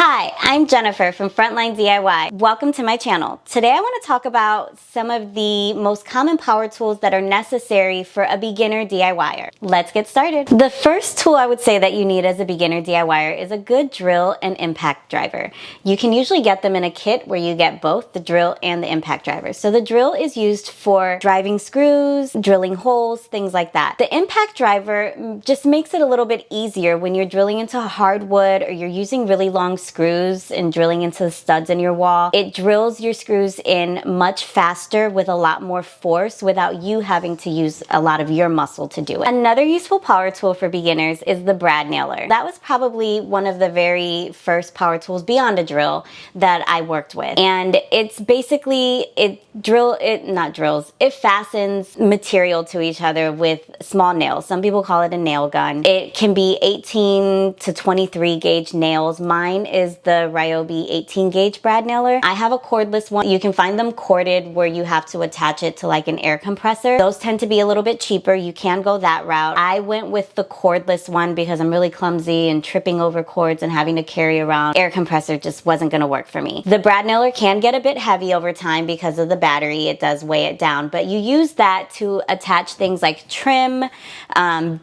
Hi, I'm Jennifer from Frontline DIY. Welcome to my channel. Today I want to talk about some of the most common power tools that are necessary for a beginner DIYer. Let's get started. The first tool I would say that you need as a beginner DIYer is a good drill and impact driver. You can usually get them in a kit where you get both the drill and the impact driver. So the drill is used for driving screws, drilling holes, things like that. The impact driver just makes it a little bit easier when you're drilling into hardwood or you're using really long screws and drilling into the studs in your wall. It drills your screws in much faster with a lot more force without you having to use a lot of your muscle to do it. Another useful power tool for beginners is the brad nailer. That was probably one of the very first power tools beyond a drill that I worked with. And it's basically, it fastens material to each other with small nails. Some people call it a nail gun. It can be 18 to 23 gauge nails. Mine is the Ryobi 18 gauge brad nailer. I have a cordless one. You can find them corded where you have to attach it to like an air compressor. Those tend to be a little bit cheaper. You can go that route. I went with the cordless one because I'm really clumsy and tripping over cords and having to carry around air compressor just wasn't going to work for me. The brad nailer can get a bit heavy over time because of the battery. It does weigh it down, but you use that to attach things like trim,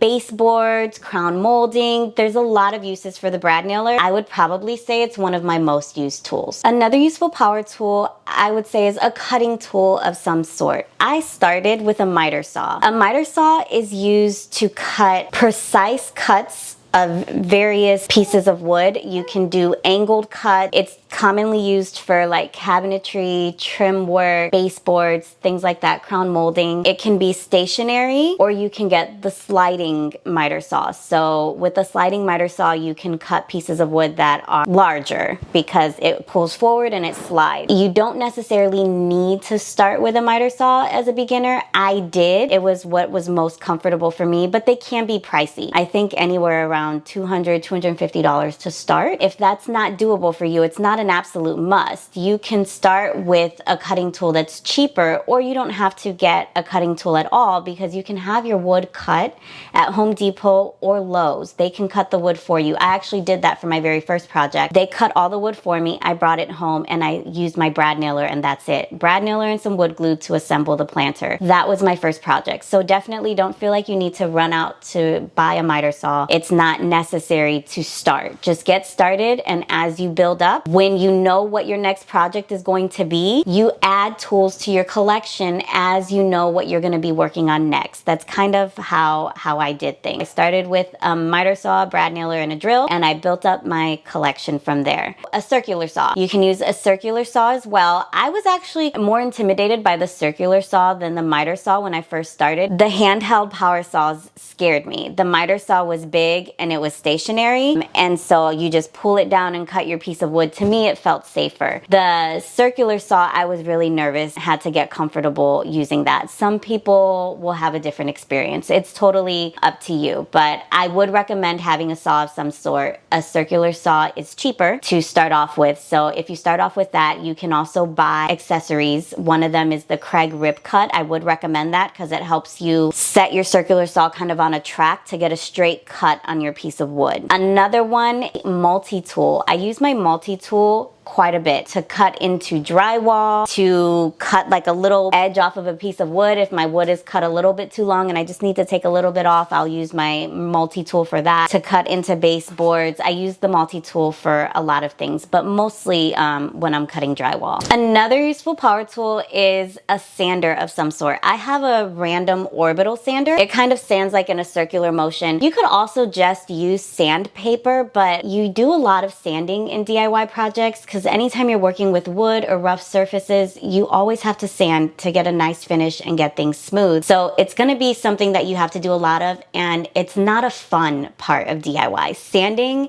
baseboards, crown molding. There's a lot of uses for the brad nailer. I would probably say it's one of my most used tools. Another useful power tool I would say is a cutting tool of some sort. I started with a miter saw. A miter saw is used to cut precise cuts of various pieces of wood. You can do angled cut. It's commonly used for like cabinetry, trim work, baseboards, things like that, crown molding. It can be stationary or you can get the sliding miter saw. So with the sliding miter saw, you can cut pieces of wood that are larger because it pulls forward and it slides. You don't necessarily need to start with a miter saw as a beginner. I did. It was what was most comfortable for me, but they can be pricey. I think anywhere around $200, $250 to start. If that's not doable for you, it's not an absolute must. You can start with a cutting tool that's cheaper, or you don't have to get a cutting tool at all because you can have your wood cut at Home Depot or Lowe's. They can cut the wood for you. I actually did that for my very first project. They cut all the wood for me. I brought it home and I used my brad nailer and that's it. Brad nailer and some wood glue to assemble the planter. That was my first project. So definitely don't feel like you need to run out to buy a miter saw. It's not necessary to start. Just get started, and as you build up, when you know what your next project is going to be, you add tools to your collection as you know what you're going to be working on next. That's kind of how I did things. I started with a miter saw, brad nailer, and a drill, and I built up my collection from there. A circular saw. You can use a circular saw as well. I was actually more intimidated by the circular saw than the miter saw when I first started. The handheld power saws scared me. The miter saw was big and it was stationary, and so you just pull it down and cut your piece of wood. To me, it felt safer. The circular saw, I was really nervous, had to get comfortable using that. Some people will have a different experience. It's totally up to you, but I would recommend having a saw of some sort. A circular saw is cheaper to start off with, so if you start off with that, you can also buy accessories. One of them is the Craig Rip Cut. I would recommend that because it helps you set your circular saw kind of on a track to get a straight cut on your piece of wood. Another one, multi-tool. I use my multi-tool quite a bit to cut into drywall, to cut like a little edge off of a piece of wood. If my wood is cut a little bit too long and I just need to take a little bit off, I'll use my multi-tool for that. To cut into baseboards, I use the multi-tool for a lot of things, but mostly when I'm cutting drywall. Another useful power tool is a sander of some sort. I have a random orbital sander. It kind of sands like in a circular motion. You could also just use sandpaper, but you do a lot of sanding in DIY projects because anytime you're working with wood or rough surfaces, you always have to sand to get a nice finish and get things smooth. So it's going to be something that you have to do a lot of, and it's not a fun part of DIY. Sanding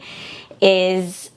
is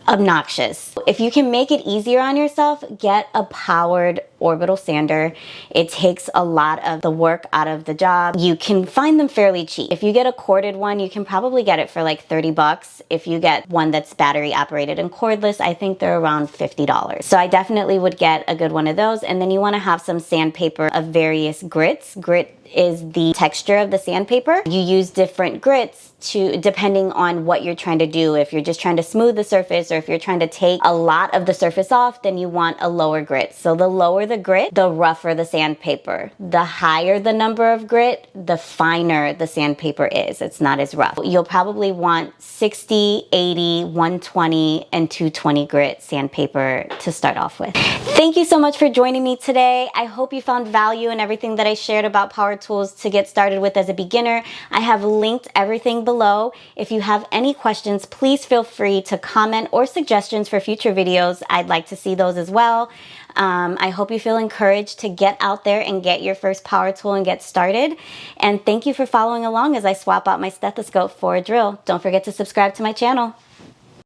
obnoxious. If you can make it easier on yourself, get a powered orbital sander. It takes a lot of the work out of the job. You can find them fairly cheap. If you get a corded one, you can probably get it for like 30 bucks. If you get one that's battery operated and cordless, I think they're around $50. So I definitely would get a good one of those. And then you want to have some sandpaper of various grits. Grit is the texture of the sandpaper. You use different grits to, depending on what you're trying to do. If you're just trying to smooth the surface, or if you're trying to take a lot of the surface off, then you want a lower grit. So the lower the grit, the rougher the sandpaper. The higher the number of grit, the finer the sandpaper is. It's not as rough. You'll probably want 60, 80, 120, and 220 grit sandpaper to start off with. Thank you so much for joining me today. I hope you found value in everything that I shared about power tools to get started with as a beginner. I have linked everything below. If you have any questions, please feel free to comment or suggestions for future videos. I'd like to see those as well. I hope you feel encouraged to get out there and get your first power tool and get started. And thank you for following along as I swap out my stethoscope for a drill. Don't forget to subscribe to my channel.